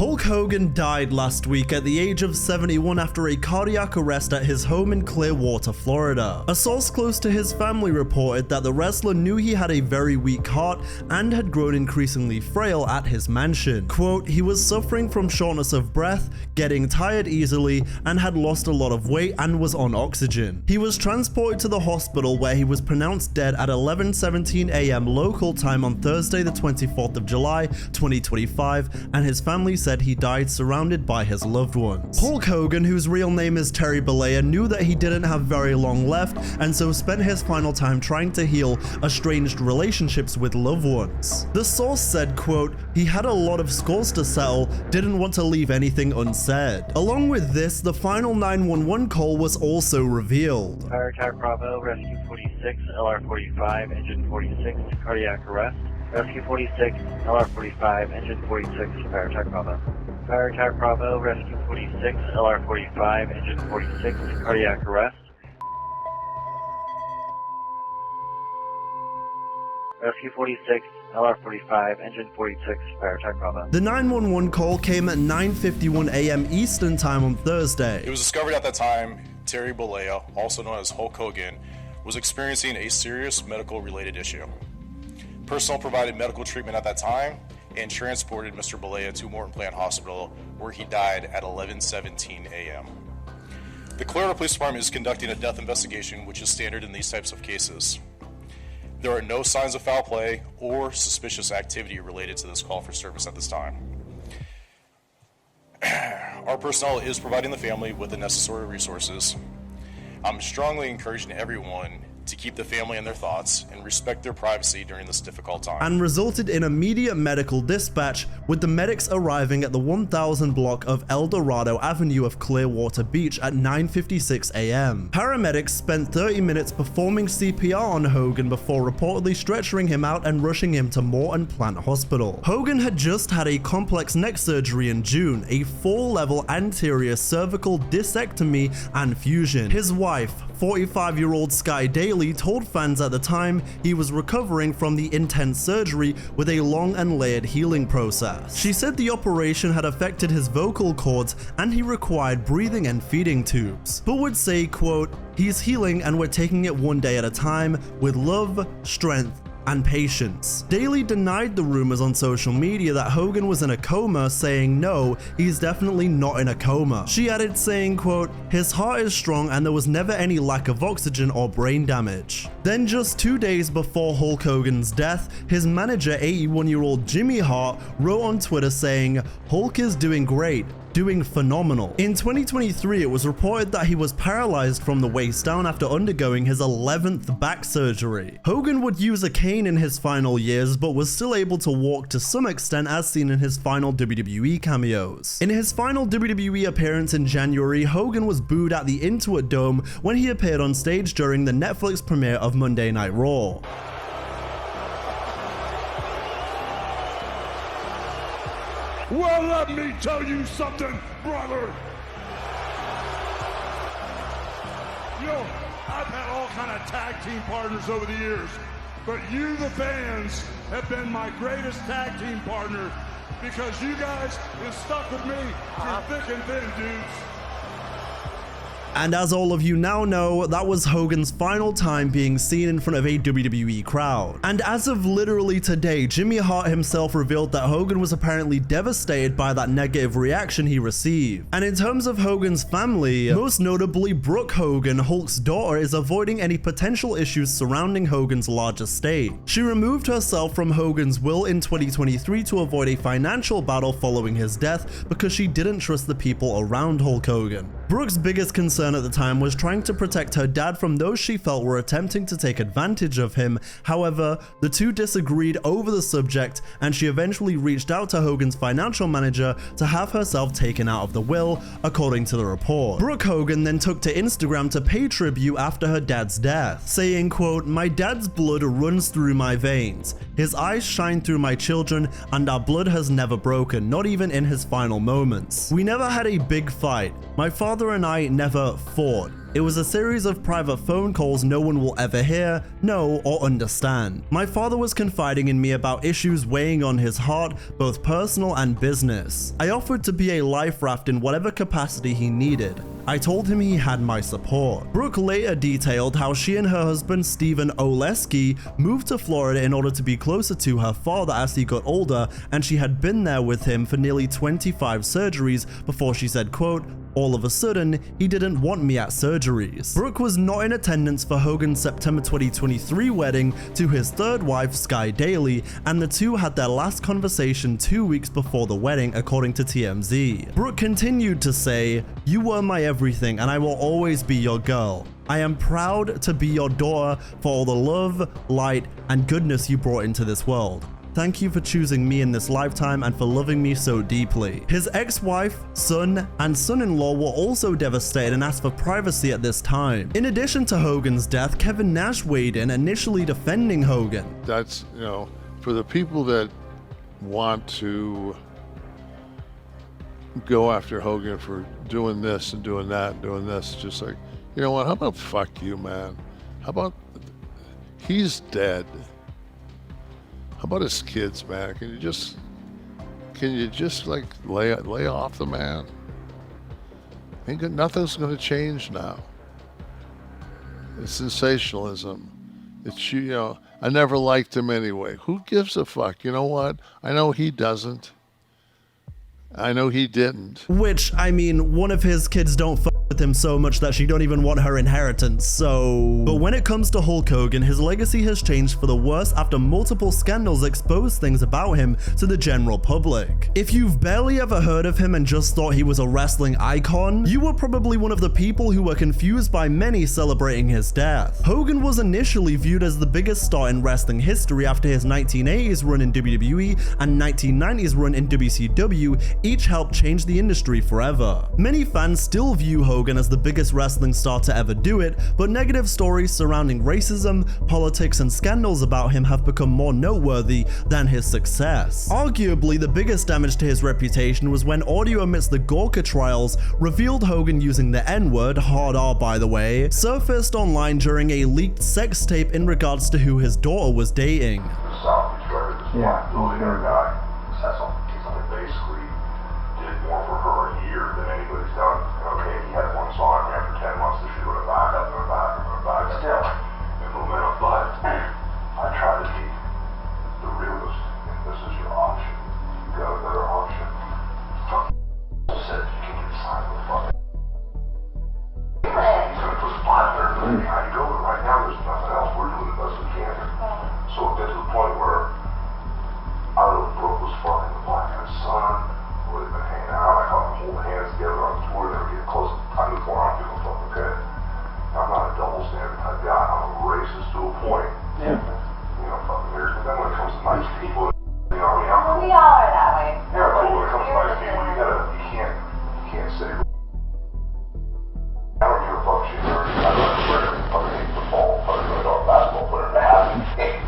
Hulk Hogan died last week at the age of 71 after a cardiac arrest at his home in Clearwater, Florida. A source close to his family reported that the wrestler knew he had a very weak heart and had grown increasingly frail at his mansion. Quote, he was suffering from shortness of breath, getting tired easily, and had lost a lot of weight and was on oxygen. He was transported to the hospital where he was pronounced dead at 11:17 a.m. local time on Thursday the 24th of July 2025, and his family said he died surrounded by his loved ones. Hulk Hogan, whose real name is Terry Bollea, knew that he didn't have very long left and so spent his final time trying to heal estranged relationships with loved ones. The source said, quote, he had a lot of scores to settle, didn't want to leave anything unsaid. Along with this, the final 911 call was also revealed. Fire Attack Bravo, Rescue 46, LR 45, Engine 46, cardiac arrest. Rescue 46, LR 45, Engine 46, Fire Attack Bravo. Fire Attack Bravo, Rescue 46, LR 45, Engine 46, cardiac arrest. Rescue 46, LR 45, Engine 46, Fire Attack Bravo. The 911 call came at 9:51 a.m. Eastern Time on Thursday. It was discovered at that time Terry Bollea, also known as Hulk Hogan, was experiencing a serious medical related issue. Personnel provided medical treatment at that time and transported Mr. Bollea to Morton Plant Hospital, where he died at 11:17 a.m. The Clearwater Police Department is conducting a death investigation, which is standard in these types of cases. There are no signs of foul play or suspicious activity related to this call for service at this time. Our personnel is providing the family with the necessary resources. I'm strongly encouraging everyone to keep the family in their thoughts and respect their privacy during this difficult time. And resulted in immediate medical dispatch, with the medics arriving at the 1000 block of El Dorado Avenue of Clearwater Beach at 9:56 a.m. Paramedics spent 30 minutes performing CPR on Hogan before reportedly stretchering him out and rushing him to Morton Plant Hospital. Hogan had just had a complex neck surgery in June, a 4-level anterior cervical discectomy and fusion. His wife, 45-year-old Sky Daly, told fans at the time he was recovering from the intense surgery with a long and layered healing process. She said the operation had affected his vocal cords and he required breathing and feeding tubes, but would say, quote, he's healing and we're taking it one day at a time with love, strength, and patience. Daly denied the rumors on social media that Hogan was in a coma, saying no, he's definitely not in a coma. She added saying, quote, his heart is strong and there was never any lack of oxygen or brain damage. Then just 2 days before Hulk Hogan's death, his manager, 81-year-old Jimmy Hart, wrote on Twitter saying, Hulk is doing great, doing phenomenal. In 2023, it was reported that he was paralyzed from the waist down after undergoing his 11th back surgery. Hogan would use a cane in his final years, but was still able to walk to some extent, as seen in his final WWE cameos. In his final WWE appearance in January, Hogan was booed at the Intuit Dome when he appeared on stage during the Netflix premiere of Monday Night Raw. Well, let me tell you something, brother. You know, I've had all kind of tag team partners over the years, but you, the fans, have been my greatest tag team partner because you guys have stuck with me through thick and thin, dudes. And as all of you now know, that was Hogan's final time being seen in front of a WWE crowd. And as of literally today, Jimmy Hart himself revealed that Hogan was apparently devastated by that negative reaction he received. And in terms of Hogan's family, most notably Brooke Hogan, Hulk's daughter, is avoiding any potential issues surrounding Hogan's large estate. She removed herself from Hogan's will in 2023 to avoid a financial battle following his death because she didn't trust the people around Hulk Hogan. Brooke's biggest concern at the time was trying to protect her dad from those she felt were attempting to take advantage of him. However, the two disagreed over the subject, and she eventually reached out to Hogan's financial manager to have herself taken out of the will, according to the report. Brooke Hogan then took to Instagram to pay tribute after her dad's death, saying, quote, my dad's blood runs through my veins. His eyes shine through my children, and our blood has never broken, not even in his final moments. We never had a big fight. My father father and I never fought. It was a series of private phone calls no one will ever hear, know, or understand. My father was confiding in me about issues weighing on his heart, both personal and business. I offered to be a life raft in whatever capacity he needed. I told him he had my support. Brooke later detailed how she and her husband Stephen Oleski moved to Florida in order to be closer to her father as he got older, and she had been there with him for nearly 25 surgeries before she said, quote, "All of a sudden, he didn't want me at surgeries." Brooke was not in attendance for Hogan's September 2023 wedding to his third wife, Sky Daly, and the two had their last conversation 2 weeks before the wedding, according to TMZ. Brooke continued to say, "You were my everything, and I will always be your girl. I am proud to be your daughter for all the love, light, and goodness you brought into this world. Thank you for choosing me in this lifetime and for loving me so deeply." His ex-wife, son, and son-in-law were also devastated and asked for privacy at this time. In addition to Hogan's death, Kevin Nash weighed in, initially defending Hogan. That's, you know, for the people that want to go after Hogan for doing this and doing that and doing this, just like, you know what, how about fuck you, man? How about, he's dead. How about his kids, man? Can you just like lay off the man? Nothing's gonna change now. It's sensationalism. It's, you know, I never liked him anyway. Who gives a fuck? You know what? I know he doesn't. I know he didn't. Which, I mean, one of his kids don't fuck with him so much that she don't even want her inheritance, so... But when it comes to Hulk Hogan, his legacy has changed for the worse after multiple scandals exposed things about him to the general public. If you've barely ever heard of him and just thought he was a wrestling icon, you were probably one of the people who were confused by many celebrating his death. Hogan was initially viewed as the biggest star in wrestling history after his 1980s run in WWE and 1990s run in WCW, each helped change the industry forever. Many fans still view Hogan as the biggest wrestling star to ever do it, but negative stories surrounding racism, politics, and scandals about him have become more noteworthy than his success. Arguably, the biggest damage to his reputation was when audio amidst the Gorka trials revealed Hogan using the N-word, hard R by the way, surfaced online during a leaked sex tape in regards to who his daughter was dating. Yeah, billionaire guy. Basically did more for her a year than anybody's done. Okay, he had one song after 10 months, the shit would have back up and back still. And momentum, but I try to be the realist. If this is your option, you got a better option. Said you can decide what the fuck. He's gonna put $500 million behind you. But right now there's nothing else. We're doing the best we can. So it gets to the point where I don't know if Brooke was fucking the black guy's son, or they've been hanging out. I caught them holding hands together on tour. They were getting close. I knew before I'm giving a fuck, okay? I'm not a double standard type guy. I'm a racist to a point. Yeah. You know, fucking weird. But then when it comes to nice people, you know, I mean, I'm cool. We all are that way. Yeah, but when it comes to nice people, you can't say. I don't give a fuck if she's dirty. I don't care if you fucking hate football, fucking really know a basketball player to have it.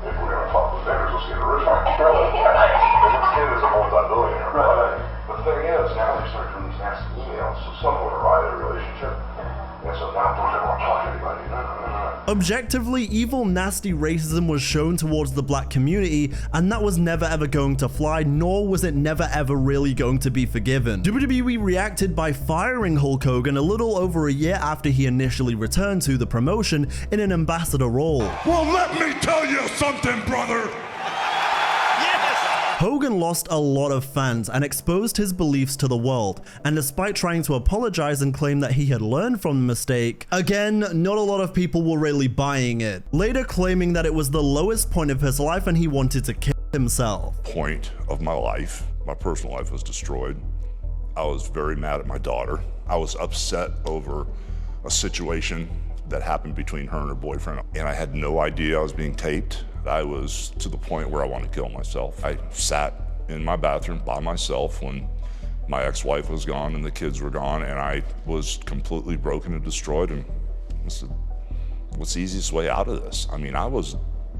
If we're gonna fuck with vendors, let's get a rich one. This kid is a multi-billionaire, but the thing is, now they start doing these nasty emails, so someone will ride their relationship. And so now don't ever want to talk to anybody. No. Objectively, evil, nasty racism was shown towards the black community, and that was never ever going to fly, nor was it never ever really going to be forgiven. WWE reacted by firing Hulk Hogan a little over a year after he initially returned to the promotion in an ambassador role. Well, let me tell you something, brother. Hogan lost a lot of fans and exposed his beliefs to the world, and despite trying to apologize and claim that he had learned from the mistake, again, not a lot of people were really buying it, later claiming that it was the lowest point of his life and he wanted to kill himself. Point of my life, my personal life was destroyed. I was very mad at my daughter. I was upset over a situation that happened between her and her boyfriend, and I had no idea I was being taped. I was to the point where I wanted to kill myself. I sat in my bathroom by myself when my ex-wife was gone and the kids were gone, and I was completely broken and destroyed, and I said, what's the easiest way out of this? I mean, I was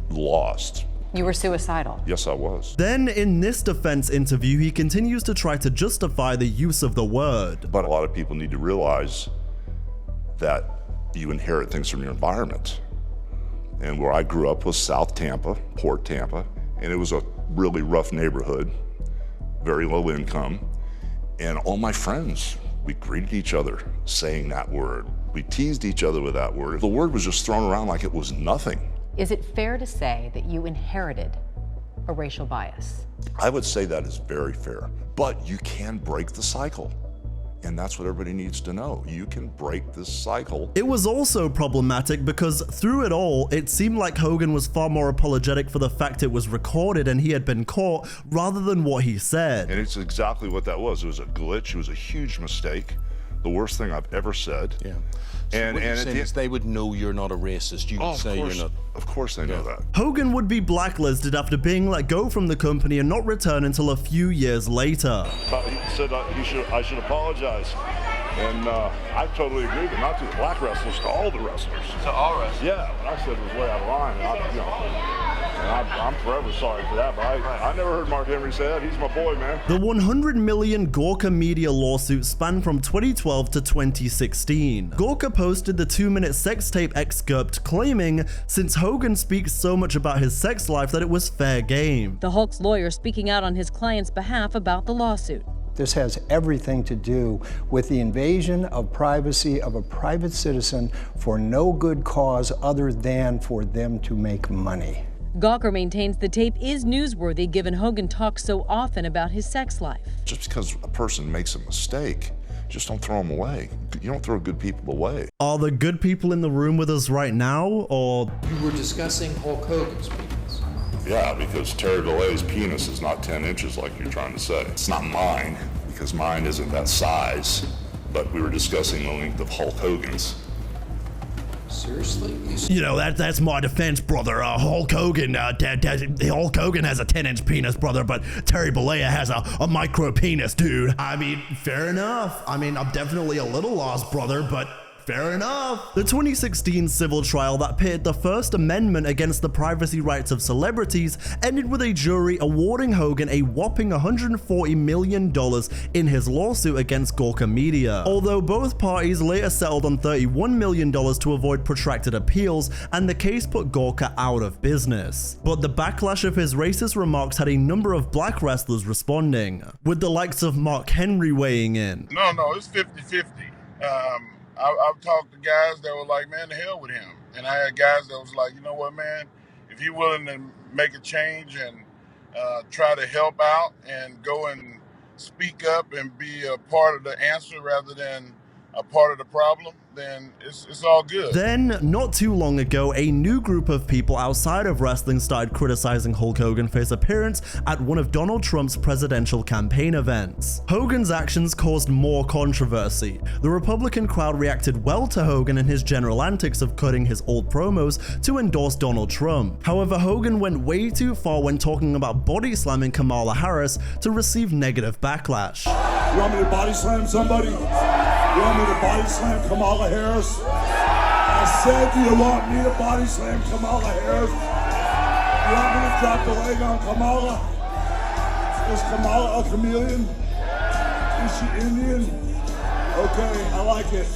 lost. You were suicidal. Yes, I was. Then in this defense interview, he continues to try to justify the use of the word. But a lot of people need to realize that you inherit things from your environment. And where I grew up was South Tampa, Port Tampa, and it was a really rough neighborhood, very low income. And all my friends, we greeted each other saying that word. We teased each other with that word. The word was just thrown around like it was nothing. Is it fair to say that you inherited a racial bias? I would say that is very fair, but you can break the cycle. And that's what everybody needs to know. You can break this cycle. It was also problematic because through it all, it seemed like Hogan was far more apologetic for the fact it was recorded and he had been caught rather than what he said. And it's exactly what that was. It was a glitch. It was a huge mistake. The worst thing I've ever said. Yeah. So what you're saying is they would know you're not a racist. You would say you're not. Of course they know that. Hogan would be blacklisted after being let go from the company and not return until a few years later. He said I should apologize. And I totally agree, but not to the black wrestlers, to all the wrestlers. To all wrestlers? Yeah, what I said was way out of line. And I'm forever sorry for that, but I never heard Mark Henry say that. He's my boy, man. The 100 million Gorka media lawsuit spanned from 2012 to 2016. Gorka posted the 2-minute sex tape excerpt claiming, since Hogan speaks so much about his sex life, that it was fair game. The Hulk's lawyer speaking out on his client's behalf about the lawsuit. This has everything to do with the invasion of privacy of a private citizen for no good cause other than for them to make money. Gawker maintains the tape is newsworthy given Hogan talks so often about his sex life. Just because a person makes a mistake, just don't throw them away. You don't throw good people away. Are the good people in the room with us right now, or? You were discussing Hulk Hogan's penis. Yeah, because Terry Bollea's penis is not 10 inches like you're trying to say. It's not mine, because mine isn't that size. But we were discussing the length of Hulk Hogan's. Seriously? You know, that's my defense, brother. Hulk Hogan, Hulk Hogan has a 10-inch penis, brother, but Terry Bollea has a micro penis, dude. I mean, fair enough. I mean, I'm definitely a little lost, brother, but fair enough. The 2016 civil trial that pitted the First Amendment against the privacy rights of celebrities ended with a jury awarding Hogan a whopping $140 million in his lawsuit against Gorka Media. Although both parties later settled on $31 million to avoid protracted appeals, and the case put Gorka out of business. But the backlash of his racist remarks had a number of black wrestlers responding, with the likes of Mark Henry weighing in. No, it's 50-50. I've talked to guys that were like, man, the hell with him. And I had guys that was like, you know what, man, if you're willing to make a change and try to help out and go and speak up and be a part of the answer rather than a part of the problem, then it's all good. Then, not too long ago, a new group of people outside of wrestling started criticizing Hulk Hogan for his appearance at one of Donald Trump's presidential campaign events. Hogan's actions caused more controversy. The Republican crowd reacted well to Hogan and his general antics of cutting his old promos to endorse Donald Trump. However, Hogan went way too far when talking about body slamming Kamala Harris to receive negative backlash. You want me to body slam somebody? You want me to body slam Kamala Harris? I said, do you want me to body slam Kamala Harris? You want me to drop the leg on Kamala? Is Kamala a chameleon? Is she Indian? Okay, I like it.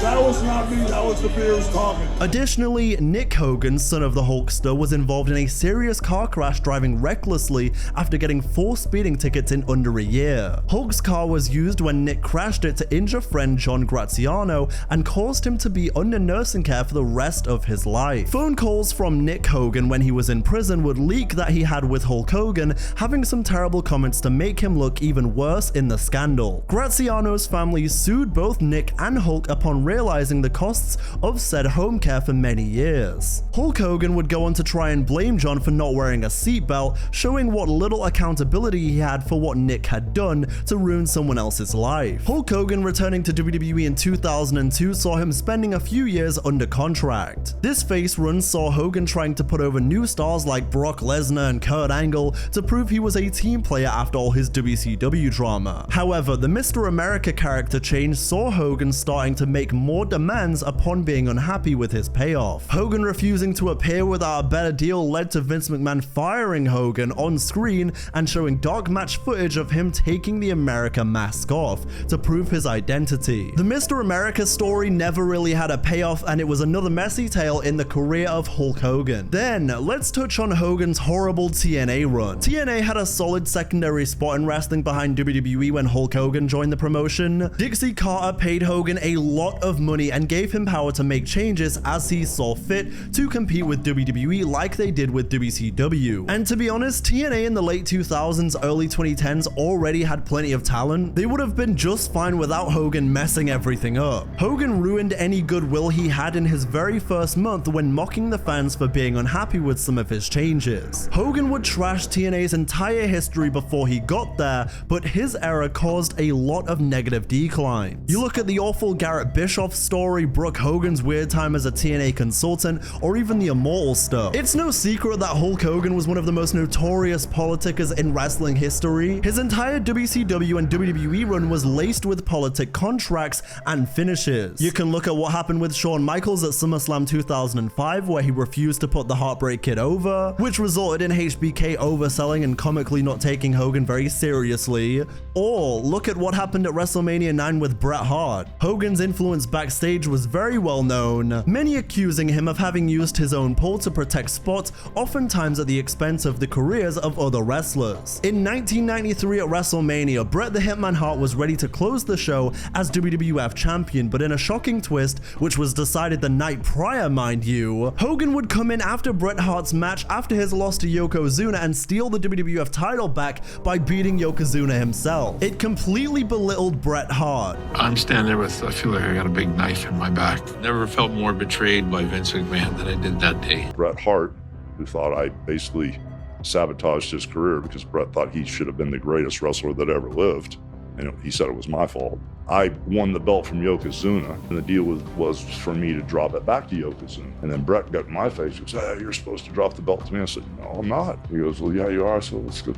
That was not me, that was the beers talking. Additionally, Nick Hogan, son of the Hulkster, was involved in a serious car crash driving recklessly after getting 4 speeding tickets in under a year. Hulk's car was used when Nick crashed it to injure friend John Graziano and caused him to be under nursing care for the rest of his life. Phone calls from Nick Hogan when he was in prison would leak that he had with Hulk Hogan, having some terrible comments to make him look even worse in the scandal. Graziano's family sued both Nick and Hulk upon realizing the costs of said home care for many years. Hulk Hogan would go on to try and blame John for not wearing a seatbelt, showing what little accountability he had for what Nick had done to ruin someone else's life. Hulk Hogan returning to WWE in 2002 saw him spending a few years under contract. This face run saw Hogan trying to put over new stars like Brock Lesnar and Kurt Angle to prove he was a team player after all his WCW drama. However, the Mr. America character changed exchange saw Hogan starting to make more demands upon being unhappy with his payoff. Hogan refusing to appear without a better deal led to Vince McMahon firing Hogan on screen and showing dark match footage of him taking the America mask off to prove his identity. The Mr. America story never really had a payoff, and it was another messy tale in the career of Hulk Hogan. Then, let's touch on Hogan's horrible TNA run. TNA had a solid secondary spot in wrestling behind WWE when Hulk Hogan joined the promotion. Dixie Carter paid Hogan a lot of money and gave him power to make changes as he saw fit to compete with WWE like they did with WCW. And to be honest, TNA in the late 2000s, early 2010s already had plenty of talent. They would have been just fine without Hogan messing everything up. Hogan ruined any goodwill he had in his very first month when mocking the fans for being unhappy with some of his changes. Hogan would trash TNA's entire history before he got there, but his era caused a lot of negative decline. You look at the awful Garrett Bischoff story, Brooke Hogan's weird time as a TNA consultant, or even the Immortal stuff. It's no secret that Hulk Hogan was one of the most notorious politickers in wrestling history. His entire WCW and WWE run was laced with politic contracts and finishes. You can look at what happened with Shawn Michaels at SummerSlam 2005, where he refused to put the Heartbreak Kid over, which resulted in HBK overselling and comically not taking Hogan very seriously. Or look at what happened at WrestleMania 9 with Bret Hart. Hogan's influence backstage was very well known, many accusing him of having used his own pull to protect spots, oftentimes at the expense of the careers of other wrestlers. In 1993 at WrestleMania, Bret the Hitman Hart was ready to close the show as WWF champion, but in a shocking twist, which was decided the night prior, mind you, Hogan would come in after Bret Hart's match after his loss to Yokozuna and steal the WWF title back by beating Yokozuna himself. It completely belittled Bret Hart. I'm standing there with, I feel like I got a big knife in my back. Never felt more betrayed by Vince McMahon than I did that day. Bret Hart, who thought I basically sabotaged his career because Bret thought he should have been the greatest wrestler that ever lived, and he said it was my fault. I won the belt from Yokozuna, and the deal was for me to drop it back to Yokozuna. And then Bret got in my face and said, "Hey, you're supposed to drop the belt to me." I said, "No, I'm not." He goes, "Well, yeah, you are, so let's go.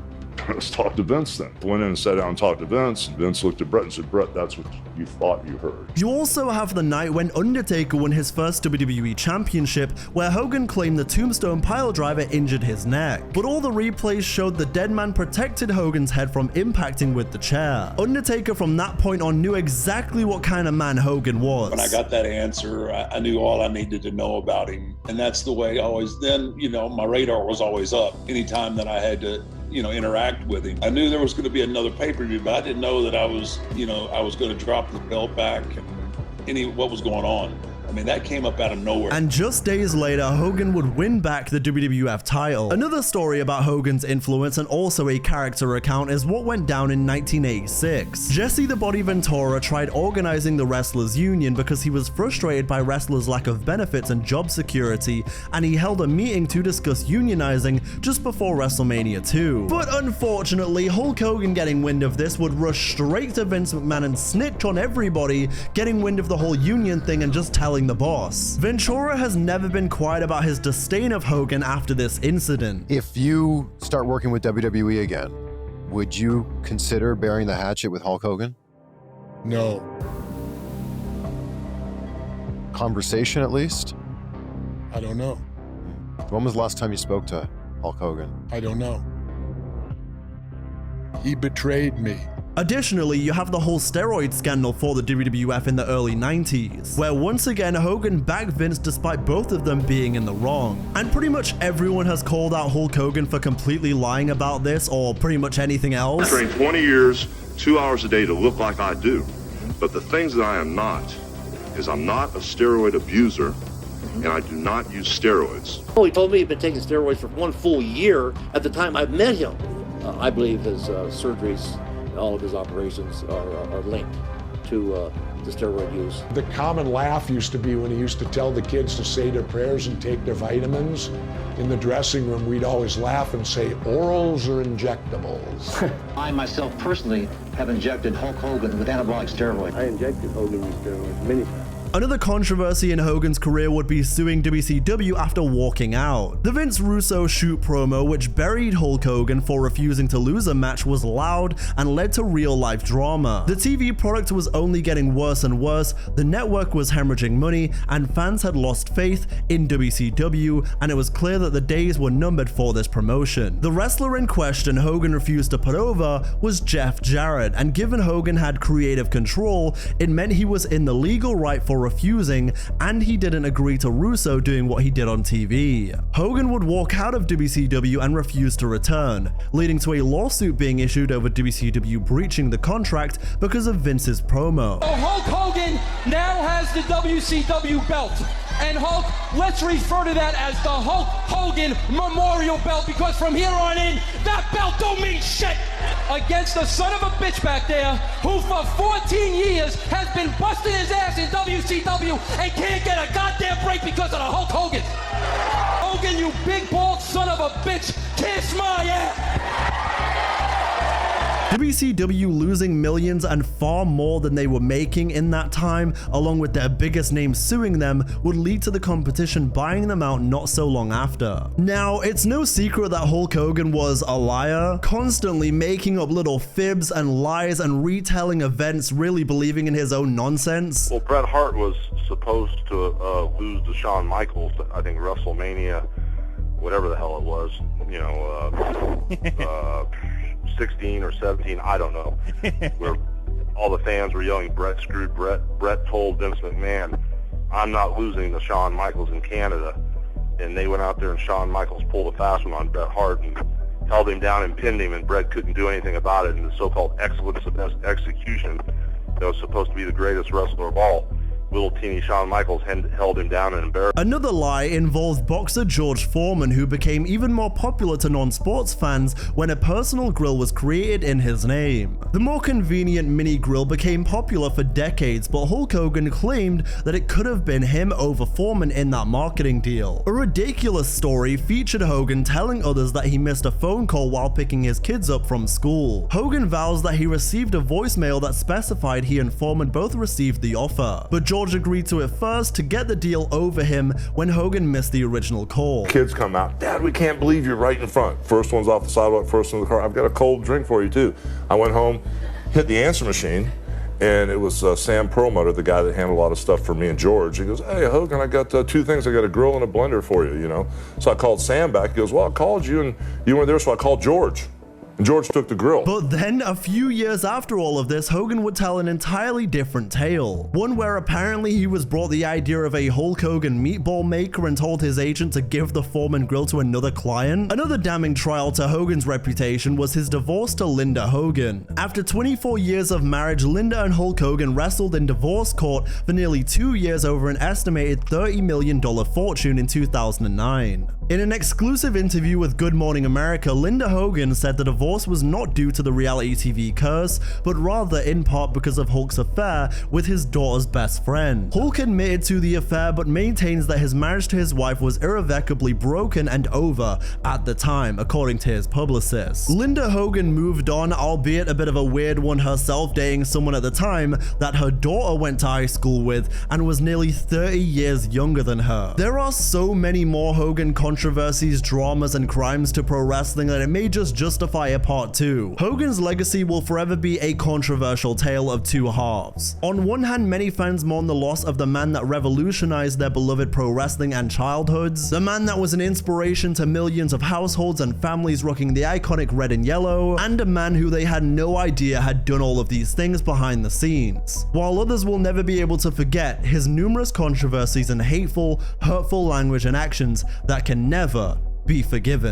Let's talk to Vince then." Went in and sat down and talked to Vince, and Vince looked at Bret and said, "Bret, that's what you thought you heard." You also have the night when Undertaker won his first WWE championship, where Hogan claimed the Tombstone piledriver injured his neck. But all the replays showed the dead man protected Hogan's head from impacting with the chair. Undertaker from that point on knew exactly what kind of man Hogan was. When I got that answer, I knew all I needed to know about him. And that's the way I always, then, my radar was always up. Anytime that I had to, interact with him. I knew there was going to be another pay-per-view, but I didn't know that I was going to drop the belt back and what was going on. I mean, that came up out of nowhere. And just days later, Hogan would win back the WWF title. Another story about Hogan's influence and also a character account is what went down in 1986. Jesse the Body Ventura tried organizing the Wrestlers Union because he was frustrated by wrestlers' lack of benefits and job security, and he held a meeting to discuss unionizing just before WrestleMania 2. But unfortunately, Hulk Hogan getting wind of this would rush straight to Vince McMahon and snitch on everybody, getting wind of the whole union thing and just telling the boss. Ventura has never been quiet about his disdain of Hogan after this incident. If you start working with WWE again, would you consider burying the hatchet with Hulk Hogan? No. Conversation at least? I don't know. When was the last time you spoke to Hulk Hogan? I don't know. He betrayed me. Additionally, you have the whole steroid scandal for the WWF in the early 90s, where once again Hogan backed Vince despite both of them being in the wrong. And pretty much everyone has called out Hulk Hogan for completely lying about this or pretty much anything else. I trained 20 years, 2 hours a day to look like I do. But the things that I am not is I'm not a steroid abuser, and I do not use steroids. Oh, he told me he'd been taking steroids for 1 full year at the time I met him. I believe his surgeries, all of his operations are linked to the steroid use. The common laugh used to be when he used to tell the kids to say their prayers and take their vitamins. In the dressing room, we'd always laugh and say, orals or injectables. I myself personally have injected Hulk Hogan with anabolic steroids. I injected Hogan with steroids many times. Another controversy in Hogan's career would be suing WCW after walking out. The Vince Russo shoot promo, which buried Hulk Hogan for refusing to lose a match, was loud and led to real-life drama. The TV product was only getting worse and worse, the network was hemorrhaging money, and fans had lost faith in WCW, and it was clear that the days were numbered for this promotion. The wrestler in question Hogan refused to put over was Jeff Jarrett, and given Hogan had creative control, it meant he was in the legal right for refusing, and he didn't agree to Russo doing what he did on TV. Hogan would walk out of WCW and refuse to return, leading to a lawsuit being issued over WCW breaching the contract because of Vince's promo. Hulk Hogan now has the WCW belt. And Hulk, let's refer to that as the Hulk Hogan Memorial Belt, because from here on in, that belt don't mean shit against the son of a bitch back there who for 14 years has been busting his ass in WCW and can't get a goddamn break because of the Hulk Hogan. Hogan, you big bald son of a bitch, kiss my ass. WCW losing millions and far more than they were making in that time, along with their biggest name suing them, would lead to the competition buying them out not so long after. Now, it's no secret that Hulk Hogan was a liar, constantly making up little fibs and lies and retelling events, really believing in his own nonsense. Well, Bret Hart was supposed to lose to Shawn Michaels, I think WrestleMania, whatever the hell it was, 16 or 17, I don't know, where all the fans were yelling, Bret screwed Bret. Bret told Vince McMahon, I'm not losing to Shawn Michaels in Canada. And they went out there and Shawn Michaels pulled a fast one on Bret Hart and held him down and pinned him, and Bret couldn't do anything about it. And the so-called excellence of execution that was supposed to be the greatest wrestler of all, little teeny Shawn Michaels held him down and embarrassed. Another lie involved boxer George Foreman, who became even more popular to non-sports fans when a personal grill was created in his name. The more convenient mini grill became popular for decades, but Hulk Hogan claimed that it could have been him over Foreman in that marketing deal. A ridiculous story featured Hogan telling others that he missed a phone call while picking his kids up from school. Hogan vows that he received a voicemail that specified he and Foreman both received the offer, but George agreed to it first to get the deal over him when Hogan missed the original call. Kids come out, Dad, we can't believe you're right in front. First one's off the sidewalk, first one in the car. I've got a cold drink for you too. I went home, hit the answer machine, and it was Sam Perlmutter, the guy that handled a lot of stuff for me and George. He goes, hey, Hogan, I got two things. I got a grill and a blender for you, So I called Sam back. He goes, well, I called you and you weren't there, so I called George. And George took the grill. But then, a few years after all of this, Hogan would tell an entirely different tale. One where apparently he was brought the idea of a Hulk Hogan meatball maker and told his agent to give the Foreman grill to another client. Another damning trial to Hogan's reputation was his divorce to Linda Hogan. After 24 years of marriage, Linda and Hulk Hogan wrestled in divorce court for nearly 2 years over an estimated $30 million fortune in 2009. In an exclusive interview with Good Morning America, Linda Hogan said the divorce was not due to the reality TV curse, but rather in part because of Hulk's affair with his daughter's best friend. Hulk admitted to the affair, but maintains that his marriage to his wife was irrevocably broken and over at the time, according to his publicist. Linda Hogan moved on, albeit a bit of a weird one herself, dating someone at the time that her daughter went to high school with and was nearly 30 years younger than her. There are so many more Hogan controversies, dramas, and crimes to pro wrestling that it may just justify a part 2. Hogan's legacy will forever be a controversial tale of two halves. On one hand, many fans mourn the loss of the man that revolutionized their beloved pro wrestling and childhoods, the man that was an inspiration to millions of households and families rocking the iconic red and yellow, and a man who they had no idea had done all of these things behind the scenes. While others will never be able to forget his numerous controversies and hateful, hurtful language and actions that can never be forgiven.